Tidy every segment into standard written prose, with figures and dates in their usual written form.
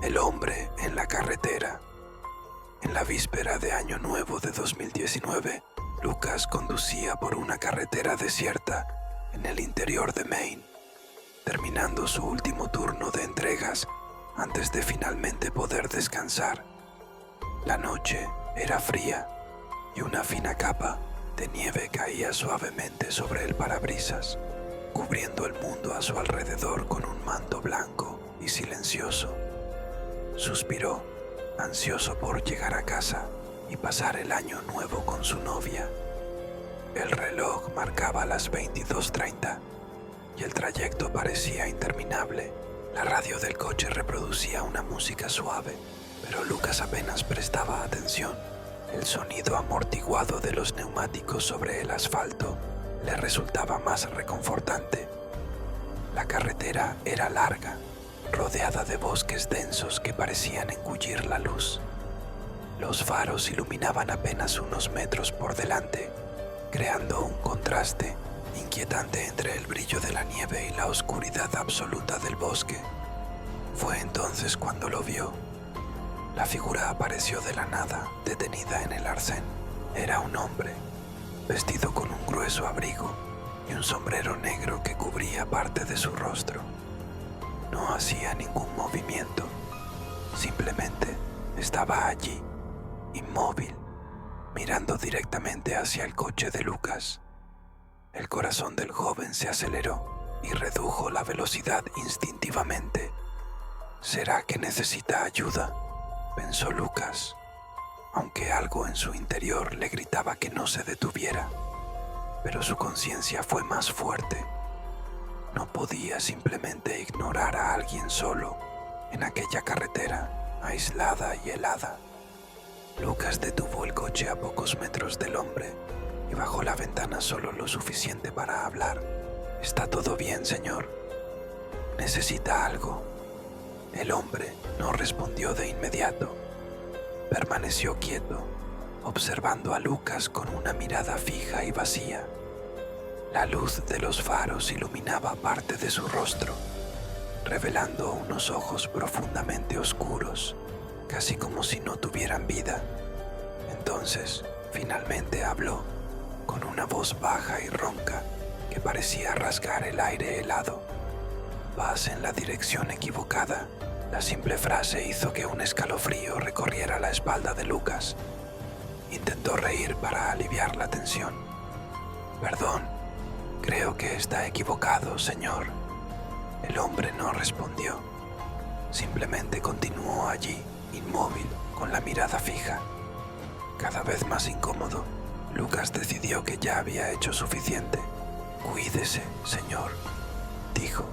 El hombre en la carretera. En la víspera de Año Nuevo de 2019, Lucas conducía por una carretera desierta en el interior de Maine, terminando su último turno de entregas antes de finalmente poder descansar. La noche era fría y una fina capa de nieve caía suavemente sobre el parabrisas, cubriendo el mundo a su alrededor con un manto blanco y silencioso. Suspiró, ansioso por llegar a casa y pasar el año nuevo con su novia. El reloj marcaba las 22:30 y el trayecto parecía interminable. La radio del coche reproducía una música suave, pero Lucas apenas prestaba atención. El sonido amortiguado de los neumáticos sobre el asfalto le resultaba más reconfortante. La carretera era larga, rodeada de bosques densos que parecían engullir la luz. Los faros iluminaban apenas unos metros por delante, creando un contraste inquietante entre el brillo de la nieve y la oscuridad absoluta del bosque. Fue entonces cuando lo vio. La figura apareció de la nada, detenida en el arcén. Era un hombre, vestido con un grueso abrigo y un sombrero negro que cubría parte de su rostro. No hacía ningún movimiento, simplemente estaba allí, inmóvil, mirando directamente hacia el coche de Lucas. El corazón del joven se aceleró y redujo la velocidad instintivamente. ¿Será que necesita ayuda?, pensó Lucas, aunque algo en su interior le gritaba que no se detuviera. Pero su conciencia fue más fuerte. No podía simplemente ignorar a alguien solo en aquella carretera aislada y helada. Lucas detuvo el coche a pocos metros del hombre y bajó la ventana solo lo suficiente para hablar. «¿Está todo bien, señor? ¿Necesita algo?». El hombre no respondió de inmediato. Permaneció quieto, observando a Lucas con una mirada fija y vacía. La luz de los faros iluminaba parte de su rostro, revelando unos ojos profundamente oscuros, casi como si no tuvieran vida. Entonces, finalmente habló, con una voz baja y ronca que parecía rasgar el aire helado. «Vas en la dirección equivocada». La simple frase hizo que un escalofrío recorriera la espalda de Lucas. Intentó reír para aliviar la tensión. «Perdón, creo que está equivocado, señor». El hombre no respondió. Simplemente continuó allí, inmóvil, con la mirada fija. Cada vez más incómodo, Lucas decidió que ya había hecho suficiente. «Cuídese, señor», dijo,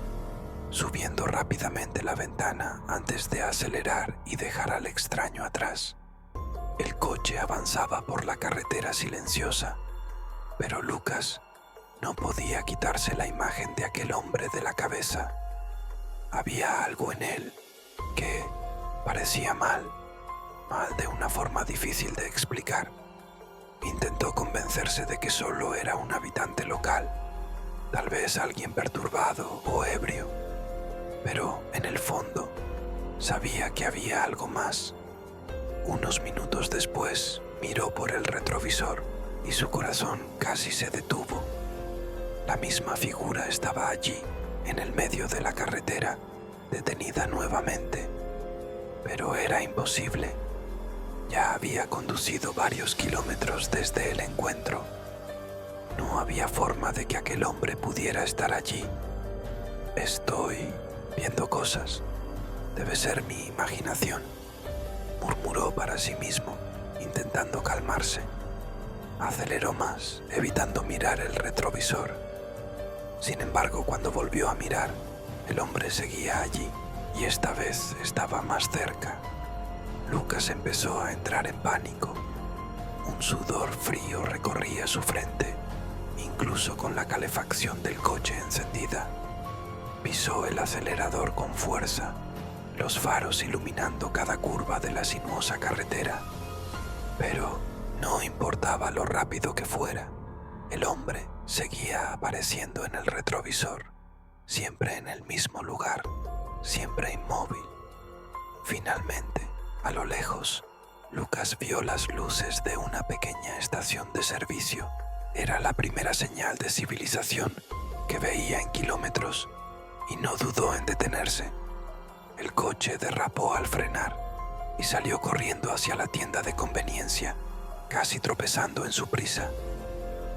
subiendo rápidamente la ventana antes de acelerar y dejar al extraño atrás. El coche avanzaba por la carretera silenciosa, pero Lucas no podía quitarse la imagen de aquel hombre de la cabeza. Había algo en él que parecía mal de una forma difícil de explicar. Intentó convencerse de que solo era un habitante local, tal vez alguien perturbado o ebrio, pero en el fondo sabía que había algo más. Unos minutos después miró por el retrovisor y su corazón casi se detuvo. La misma figura estaba allí, en el medio de la carretera, detenida nuevamente. Pero era imposible. Ya había conducido varios kilómetros desde el encuentro. No había forma de que aquel hombre pudiera estar allí. «Estoy viendo cosas. Debe ser mi imaginación», murmuró para sí mismo, intentando calmarse. Aceleró más, evitando mirar el retrovisor. Sin embargo, cuando volvió a mirar, el hombre seguía allí, y esta vez estaba más cerca. Lucas empezó a entrar en pánico. Un sudor frío recorría su frente, incluso con la calefacción del coche encendida. Pisó el acelerador con fuerza, los faros iluminando cada curva de la sinuosa carretera. Pero no importaba lo rápido que fuera, el hombre seguía apareciendo en el retrovisor, siempre en el mismo lugar, siempre inmóvil. Finalmente, a lo lejos, Lucas vio las luces de una pequeña estación de servicio. Era la primera señal de civilización que veía en kilómetros y no dudó en detenerse. El coche derrapó al frenar y salió corriendo hacia la tienda de conveniencia, casi tropezando en su prisa.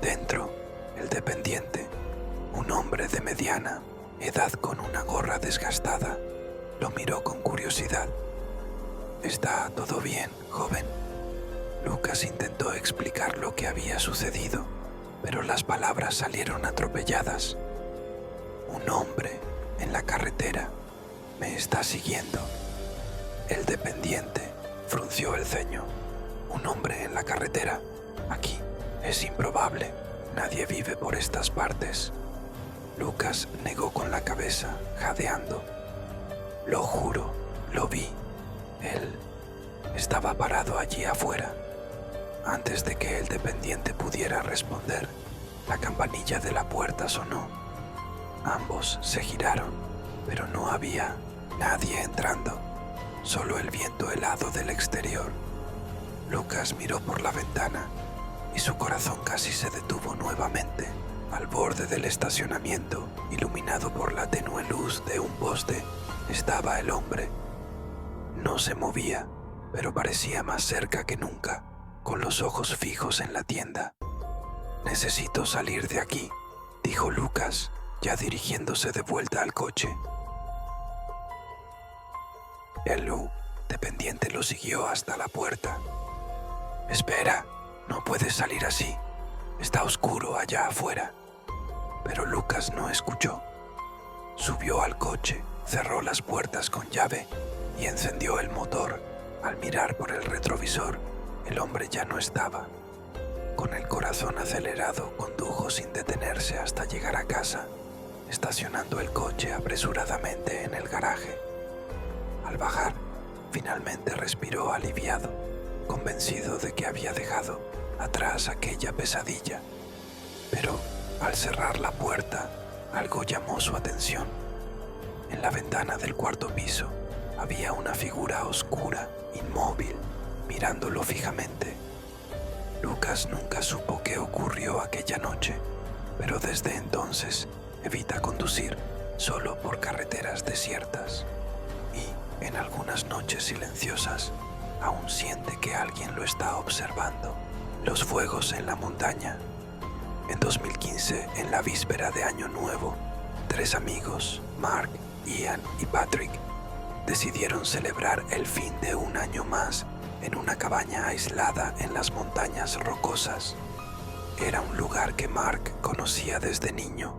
Dentro, el dependiente, un hombre de mediana edad con una gorra desgastada, lo miró con curiosidad. «¿Está todo bien, joven?». Lucas intentó explicar lo que había sucedido, pero las palabras salieron atropelladas. «Un hombre en la carretera me está siguiendo». El dependiente frunció el ceño. «¿Un hombre en la carretera? Aquí es improbable. Nadie vive por estas partes». Lucas negó con la cabeza, jadeando. «Lo juro, lo vi. Él estaba parado allí afuera». Antes de que el dependiente pudiera responder, la campanilla de la puerta sonó. Ambos se giraron, pero no había nadie entrando, solo el viento helado del exterior. Lucas miró por la ventana y su corazón casi se detuvo nuevamente. Al borde del estacionamiento, iluminado por la tenue luz de un poste, estaba el hombre. No se movía, pero parecía más cerca que nunca, con los ojos fijos en la tienda. «Necesito salir de aquí», dijo Lucas, ya dirigiéndose de vuelta al coche. El dependiente lo siguió hasta la puerta. «Espera, no puedes salir así. Está oscuro allá afuera». Pero Lucas no escuchó. Subió al coche, cerró las puertas con llave y encendió el motor. Al mirar por el retrovisor, el hombre ya no estaba. Con el corazón acelerado, condujo sin detenerse hasta llegar a casa, estacionando el coche apresuradamente en el garaje. Al bajar, finalmente respiró aliviado, convencido de que había dejado atrás aquella pesadilla. Pero al cerrar la puerta, algo llamó su atención. En la ventana del cuarto piso había una figura oscura, inmóvil, mirándolo fijamente. Lucas nunca supo qué ocurrió aquella noche, pero desde entonces evita conducir solo por carreteras desiertas. Y en algunas noches silenciosas aún siente que alguien lo está observando. Los fuegos en la montaña. En 2015, en la víspera de Año Nuevo, 3 amigos, Mark, Ian y Patrick, decidieron celebrar el fin de un año más en una cabaña aislada en las montañas rocosas. Era un lugar que Mark conocía desde niño,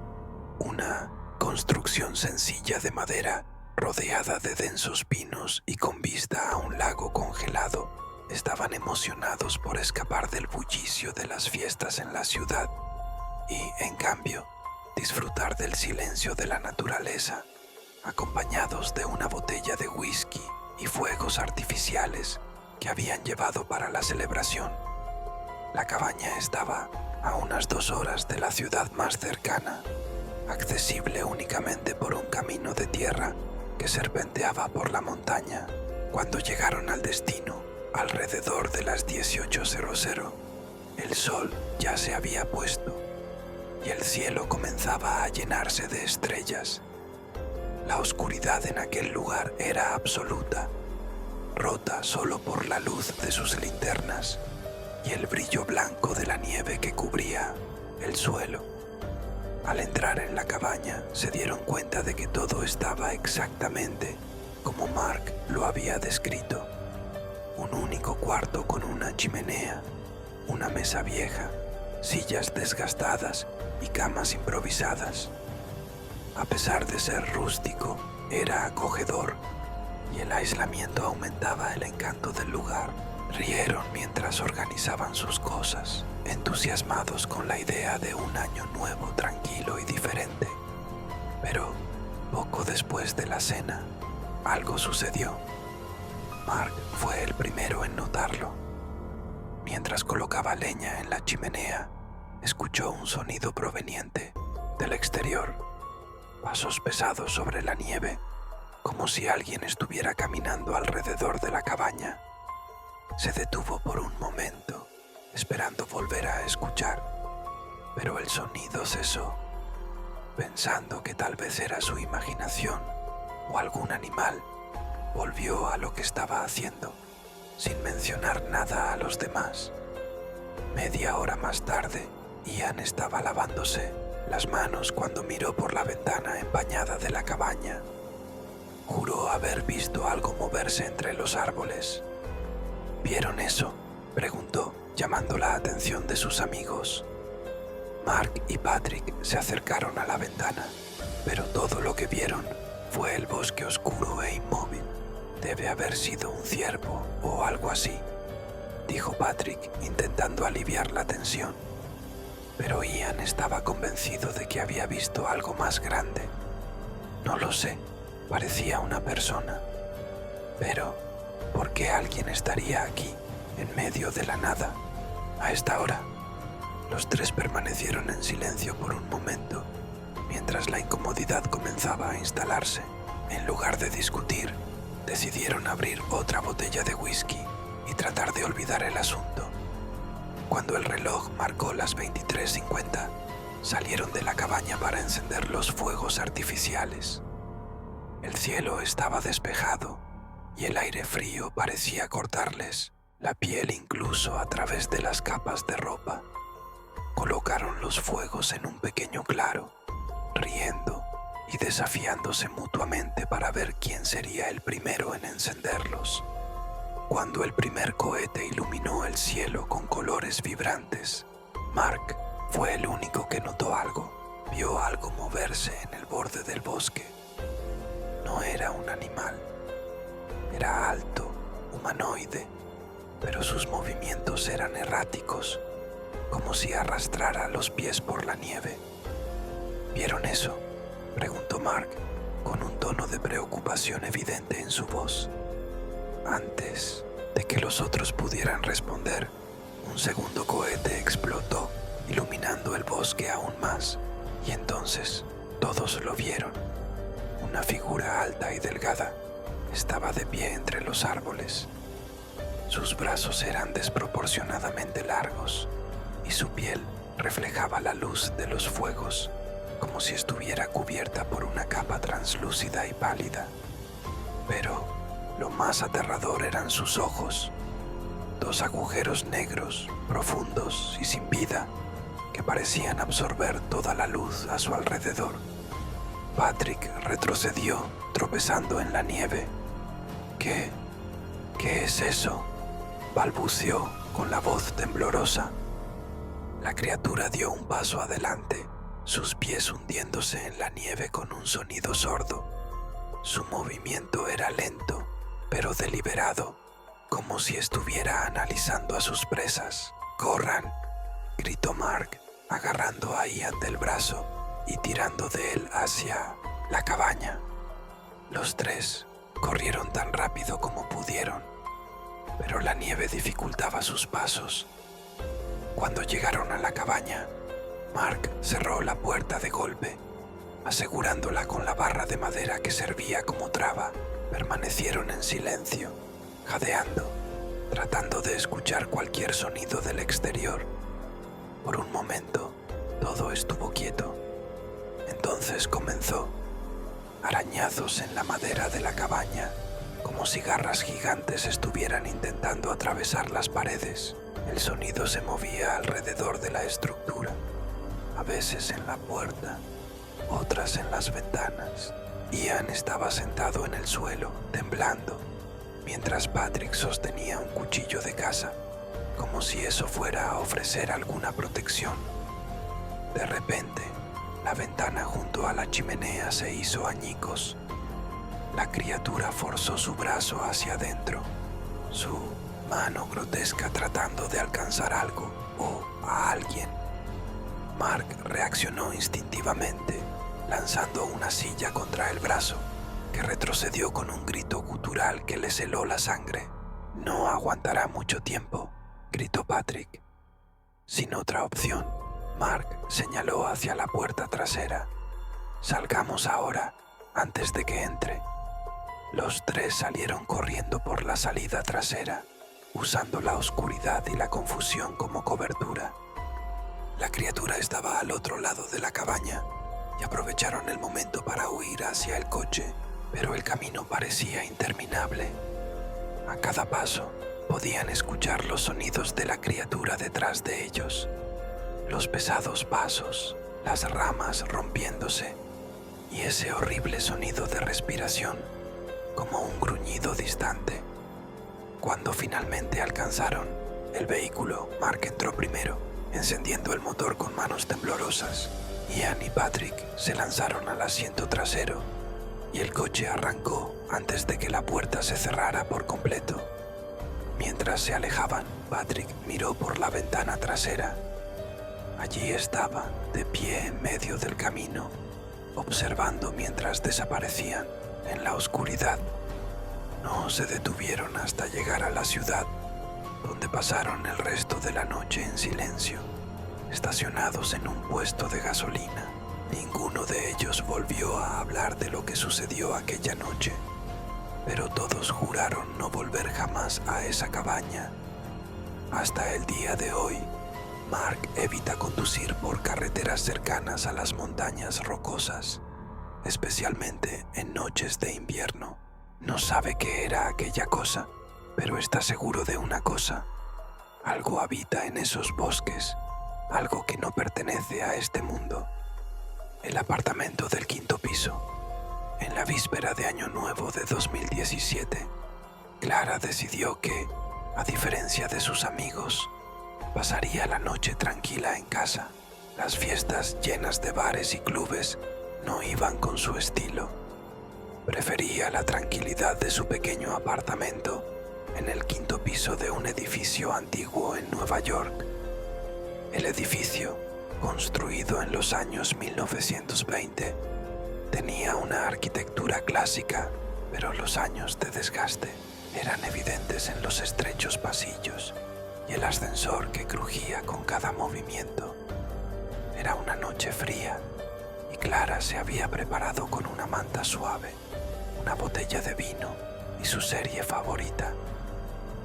una construcción sencilla de madera rodeada de densos pinos y con vista a un lago congelado. Estaban emocionados por escapar del bullicio de las fiestas en la ciudad y, en cambio, disfrutar del silencio de la naturaleza, acompañados de una botella de whisky y fuegos artificiales que habían llevado para la celebración. La cabaña estaba a unas 2 horas de la ciudad más cercana, accesible únicamente por un camino de tierra que serpenteaba por la montaña. Cuando llegaron al destino, alrededor de las 18:00, el sol ya se había puesto y el cielo comenzaba a llenarse de estrellas. La oscuridad en aquel lugar era absoluta, rota solo por la luz de sus linternas y el brillo blanco de la nieve que cubría el suelo. Al entrar en la cabaña, se dieron cuenta de que todo estaba exactamente como Mark lo había descrito. Un único cuarto con una chimenea, una mesa vieja, sillas desgastadas y camas improvisadas. A pesar de ser rústico, era acogedor y el aislamiento aumentaba el encanto del lugar. Rieron mientras organizaban sus cosas, entusiasmados con la idea de un año nuevo tranquilo y diferente. Pero poco después de la cena, algo sucedió. Mark fue el primero en notarlo. Mientras colocaba leña en la chimenea, escuchó un sonido proveniente del exterior. Pasos pesados sobre la nieve, como si alguien estuviera caminando alrededor de la cabaña. Se detuvo por un momento, esperando volver a escuchar, pero el sonido cesó. Pensando que tal vez era su imaginación o algún animal, volvió a lo que estaba haciendo, sin mencionar nada a los demás. Media hora más tarde, Ian estaba lavándose las manos cuando miró por la ventana empañada de la cabaña. Juró haber visto algo moverse entre los árboles. ¿Vieron eso?, preguntó, llamando la atención de sus amigos. Mark y Patrick se acercaron a la ventana, pero todo lo que vieron fue el bosque oscuro e inmóvil. Debe haber sido un ciervo o algo así, dijo Patrick, intentando aliviar la tensión. Pero Ian estaba convencido de que había visto algo más grande. No lo sé, parecía una persona. Pero, ¿por qué alguien estaría aquí, en medio de la nada, a esta hora? Los tres permanecieron en silencio por un momento, mientras la incomodidad comenzaba a instalarse. En lugar de discutir, decidieron abrir otra botella de whisky y tratar de olvidar el asunto. Cuando el reloj marcó las 23:50, salieron de la cabaña para encender los fuegos artificiales. El cielo estaba despejado y el aire frío parecía cortarles la piel incluso a través de las capas de ropa. Colocaron los fuegos en un pequeño claro, riendo y desafiándose mutuamente para ver quién sería el primero en encenderlos. Cuando el primer cohete iluminó el cielo con colores vibrantes, Mark fue el único que notó algo. Vio algo moverse en el borde del bosque. No era un animal. Era alto, humanoide, pero sus movimientos eran erráticos, como si arrastrara los pies por la nieve. ¿Vieron eso?, preguntó Mark, con un tono de preocupación evidente en su voz. Antes de que los otros pudieran responder, un segundo cohete explotó, iluminando el bosque aún más, y entonces todos lo vieron. Una figura alta y delgada estaba de pie entre los árboles. Sus brazos eran desproporcionadamente largos y su piel reflejaba la luz de los fuegos, como si estuviera cubierta por una capa translúcida y pálida. Pero lo más aterrador eran sus ojos, 2 agujeros negros, profundos y sin vida, que parecían absorber toda la luz a su alrededor. Patrick retrocedió, tropezando en la nieve. ¿Qué es eso?, balbuceó con la voz temblorosa. La criatura dio un paso adelante, sus pies hundiéndose en la nieve con un sonido sordo. Su movimiento era lento, pero deliberado, como si estuviera analizando a sus presas. «¡Corran!», gritó Mark, agarrando a Ian del brazo y tirando de él hacia la cabaña. Los tres corrieron tan rápido como pudieron, pero la nieve dificultaba sus pasos. Cuando llegaron a la cabaña, Mark cerró la puerta de golpe, asegurándola con la barra de madera que servía como traba. Permanecieron en silencio, jadeando, tratando de escuchar cualquier sonido del exterior. Por un momento, todo estuvo quieto. Entonces comenzó. Arañazos en la madera de la cabaña, como si garras gigantes estuvieran intentando atravesar las paredes. El sonido se movía alrededor de la estructura, a veces en la puerta, otras en las ventanas. Ian estaba sentado en el suelo, temblando, mientras Patrick sostenía un cuchillo de caza, como si eso fuera a ofrecer alguna protección. De repente, la ventana junto a la chimenea se hizo añicos. La criatura forzó su brazo hacia adentro, su mano grotesca tratando de alcanzar algo o a alguien. Mark reaccionó instintivamente, lanzando una silla contra el brazo, que retrocedió con un grito gutural que le heló la sangre. «No aguantará mucho tiempo», gritó Patrick. Sin otra opción, Mark señaló hacia la puerta trasera. «Salgamos ahora, antes de que entre». Los tres salieron corriendo por la salida trasera, usando la oscuridad y la confusión como cobertura. La criatura estaba al otro lado de la cabaña y aprovecharon el momento para huir hacia el coche, pero el camino parecía interminable. A cada paso podían escuchar los sonidos de la criatura detrás de ellos, los pesados pasos, las ramas rompiéndose y ese horrible sonido de respiración, como un gruñido distante. Cuando finalmente alcanzaron el vehículo, Mark entró primero, encendiendo el motor con manos temblorosas. Ian y Patrick se lanzaron al asiento trasero y el coche arrancó antes de que la puerta se cerrara por completo. Mientras se alejaban, Patrick miró por la ventana trasera. Allí estaba, de pie en medio del camino, observando mientras desaparecían en la oscuridad. No se detuvieron hasta llegar a la ciudad, donde pasaron el resto de la noche en silencio, estacionados en un puesto de gasolina. Ninguno de ellos volvió a hablar de lo que sucedió aquella noche, pero todos juraron no volver jamás a esa cabaña. Hasta el día de hoy, Mark evita conducir por carreteras cercanas a las montañas rocosas, especialmente en noches de invierno. No sabe qué era aquella cosa, pero está seguro de una cosa: algo habita en esos bosques, algo que no pertenece a este mundo. El apartamento del 5º piso. En la víspera de Año Nuevo de 2017, Clara decidió que, a diferencia de sus amigos, pasaría la noche tranquila en casa. Las fiestas llenas de bares y clubes no iban con su estilo. Prefería la tranquilidad de su pequeño apartamento en el 5º piso de un edificio antiguo en Nueva York. El edificio, construido en los años 1920, tenía una arquitectura clásica, pero los años de desgaste eran evidentes en los estrechos pasillos y el ascensor que crujía con cada movimiento. Era una noche fría y Clara se había preparado con una manta suave, una botella de vino y su serie favorita.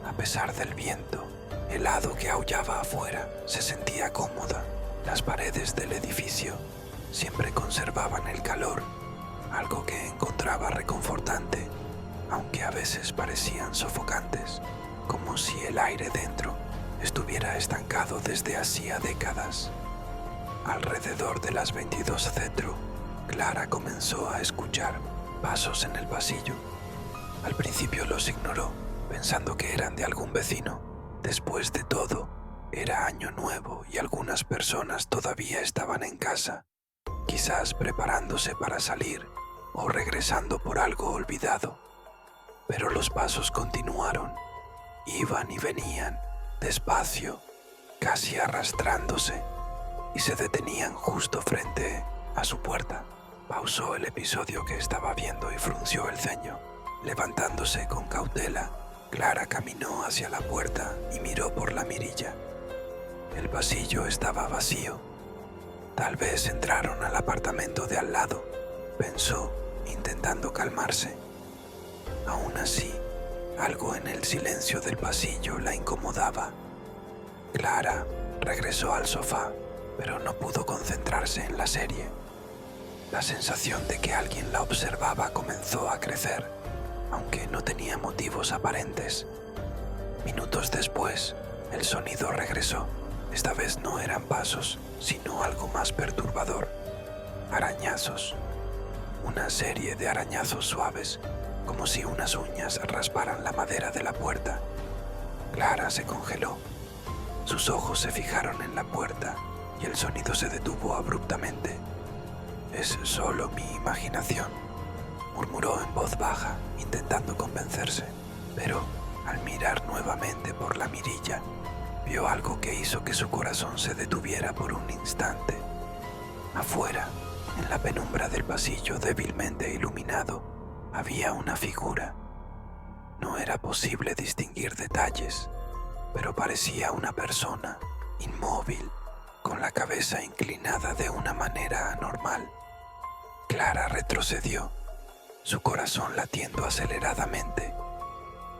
A pesar del viento helado que aullaba afuera, se sentía cómoda. Las paredes del edificio siempre conservaban el calor, algo que encontraba reconfortante, aunque a veces parecían sofocantes, como si el aire dentro estuviera estancado desde hacía décadas. Alrededor de las 22:00, Clara comenzó a escuchar pasos en el pasillo. Al principio los ignoró, pensando que eran de algún vecino. Después de todo, era Año Nuevo y algunas personas todavía estaban en casa, quizás preparándose para salir o regresando por algo olvidado. Pero los pasos continuaron, iban y venían, despacio, casi arrastrándose, y se detenían justo frente a su puerta. Pausó el episodio que estaba viendo y frunció el ceño. Levantándose con cautela, Clara caminó hacia la puerta y miró por la mirilla. El pasillo estaba vacío. Tal vez entraron al apartamento de al lado, pensó, intentando calmarse. Aún así, algo en el silencio del pasillo la incomodaba. Clara regresó al sofá, pero no pudo concentrarse en la serie. La sensación de que alguien la observaba comenzó a crecer, aunque no tenía motivos aparentes. Minutos después, el sonido regresó. Esta vez no eran pasos, sino algo más perturbador. Arañazos. Una serie de arañazos suaves, como si unas uñas rasparan la madera de la puerta. Clara se congeló. Sus ojos se fijaron en la puerta y el sonido se detuvo abruptamente. «Es solo mi imaginación», murmuró en voz baja, intentando convencerse. Pero, al mirar nuevamente por la mirilla, vio algo que hizo que su corazón se detuviera por un instante. Afuera, en la penumbra del pasillo débilmente iluminado, había una figura. No era posible distinguir detalles, pero parecía una persona, inmóvil, con la cabeza inclinada de una manera anormal. Clara retrocedió. su corazón latiendo aceleradamente.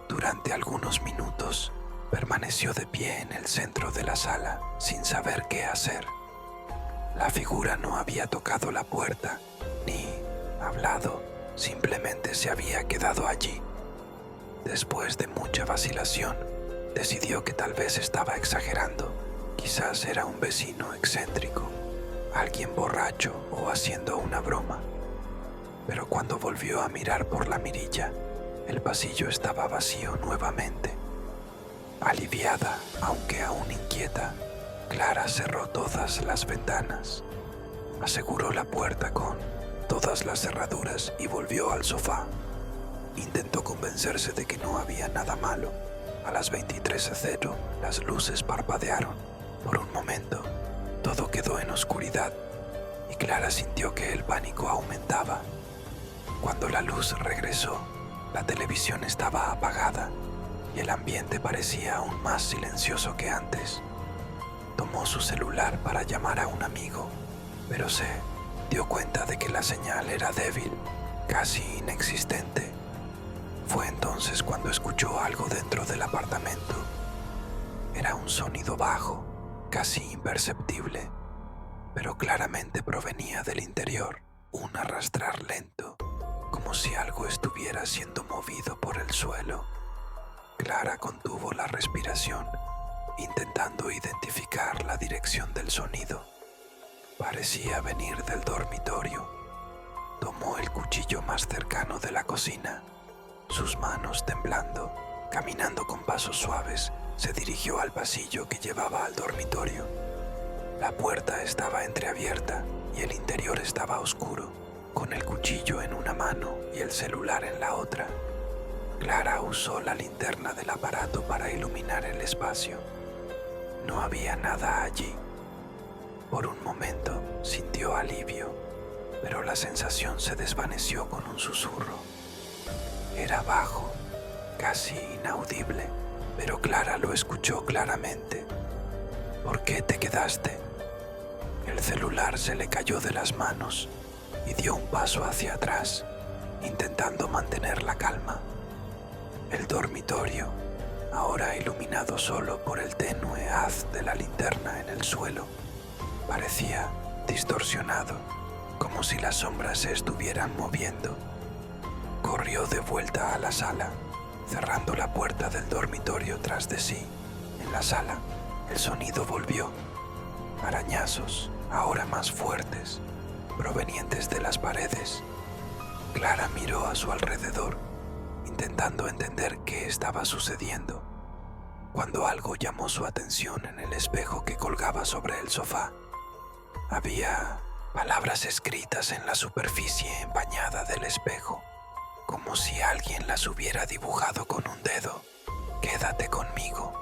Durante algunos minutos permaneció de pie en el centro de la sala sin saber qué hacer. La figura no había tocado la puerta ni hablado, simplemente se había quedado allí. Después de mucha vacilación, decidió que tal vez estaba exagerando. Quizás era un vecino excéntrico, alguien borracho o haciendo una broma. Pero cuando volvió a mirar por la mirilla, el pasillo estaba vacío nuevamente. Aliviada, aunque aún inquieta, Clara cerró todas las ventanas, aseguró la puerta con todas las cerraduras y volvió al sofá. Intentó convencerse de que no había nada malo. A las 23:00 las luces parpadearon. Por un momento, todo quedó en oscuridad y Clara sintió que el pánico aumentaba. Cuando la luz regresó, la televisión estaba apagada y el ambiente parecía aún más silencioso que antes. Tomó su celular para llamar a un amigo, pero se dio cuenta de que la señal era débil, casi inexistente. Fue entonces cuando escuchó algo dentro del apartamento. Era un sonido bajo, casi imperceptible, pero claramente provenía del interior, un arrastrar lento, como si algo estuviera siendo movido por el suelo. Clara contuvo la respiración, intentando identificar la dirección del sonido. Parecía venir del dormitorio. Tomó el cuchillo más cercano de la cocina. Sus manos temblando, caminando con pasos suaves, se dirigió al pasillo que llevaba al dormitorio. La puerta estaba entreabierta y el interior estaba oscuro, con el cuchillo en una mano y el celular en la otra. Clara usó la linterna del aparato para iluminar el espacio. No había nada allí. Por un momento sintió alivio, pero la sensación se desvaneció con un susurro. Era bajo, casi inaudible, pero Clara lo escuchó claramente. ¿Por qué te quedaste? El celular se le cayó de las manos y dio un paso hacia atrás, intentando mantener la calma. El dormitorio, ahora iluminado solo por el tenue haz de la linterna en el suelo, parecía distorsionado, como si las sombras se estuvieran moviendo. Corrió de vuelta a la sala, cerrando la puerta del dormitorio tras de sí. En la sala, el sonido volvió. Arañazos, ahora más fuertes, provenientes de las paredes. Clara miró a su alrededor, intentando entender qué estaba sucediendo, cuando algo llamó su atención en el espejo que colgaba sobre el sofá. Había palabras escritas en la superficie empañada del espejo, como si alguien las hubiera dibujado con un dedo. Quédate conmigo.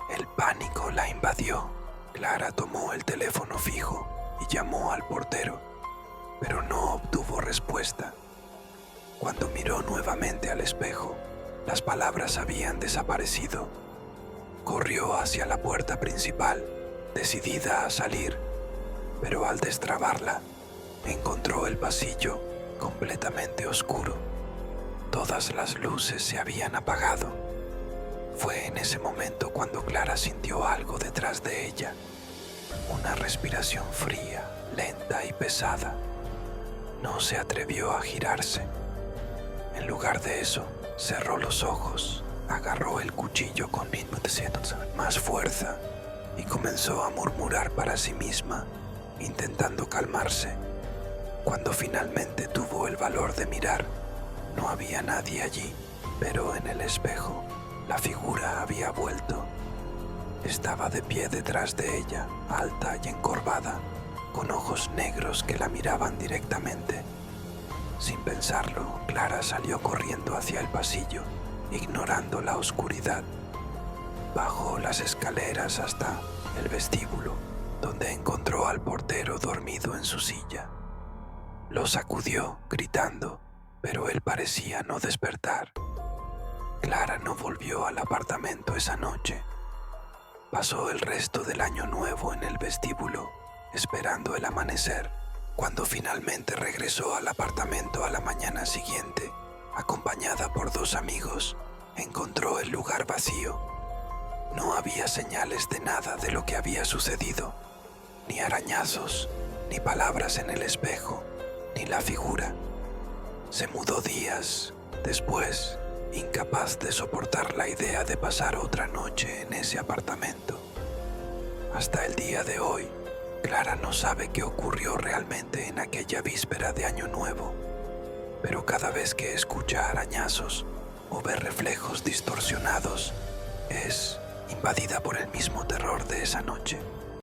El pánico la invadió. Clara tomó el teléfono fijo y llamó al portero, pero no obtuvo respuesta. Cuando miró nuevamente al espejo, las palabras habían desaparecido. Corrió hacia la puerta principal, decidida a salir, pero al destrabarla, encontró el pasillo completamente oscuro. Todas las luces se habían apagado. Fue en ese momento cuando Clara sintió algo detrás de ella. Una respiración fría, lenta y pesada. No se atrevió a girarse. En lugar de eso, cerró los ojos, agarró el cuchillo con más fuerza y comenzó a murmurar para sí misma, intentando calmarse. Cuando finalmente tuvo el valor de mirar, no había nadie allí, pero en el espejo la figura había vuelto. Estaba de pie detrás de ella, alta y encorvada, con ojos negros que la miraban directamente. Sin pensarlo, Clara salió corriendo hacia el pasillo, ignorando la oscuridad. Bajó las escaleras hasta el vestíbulo, donde encontró al portero dormido en su silla. Lo sacudió, gritando, pero él parecía no despertar. Clara no volvió al apartamento esa noche. Pasó el resto del año nuevo en el vestíbulo, esperando el amanecer, Cuando finalmente regresó al apartamento a la mañana siguiente, acompañada por 2 amigos, encontró el lugar vacío. No había señales de nada de lo que había sucedido, ni arañazos, ni palabras en el espejo, ni la figura. Se mudó días después, incapaz de soportar la idea de pasar otra noche en ese apartamento. Hasta el día de hoy, Clara no sabe qué ocurrió realmente en aquella víspera de Año Nuevo, pero cada vez que escucha arañazos o ve reflejos distorsionados, es invadida por el mismo terror de esa noche.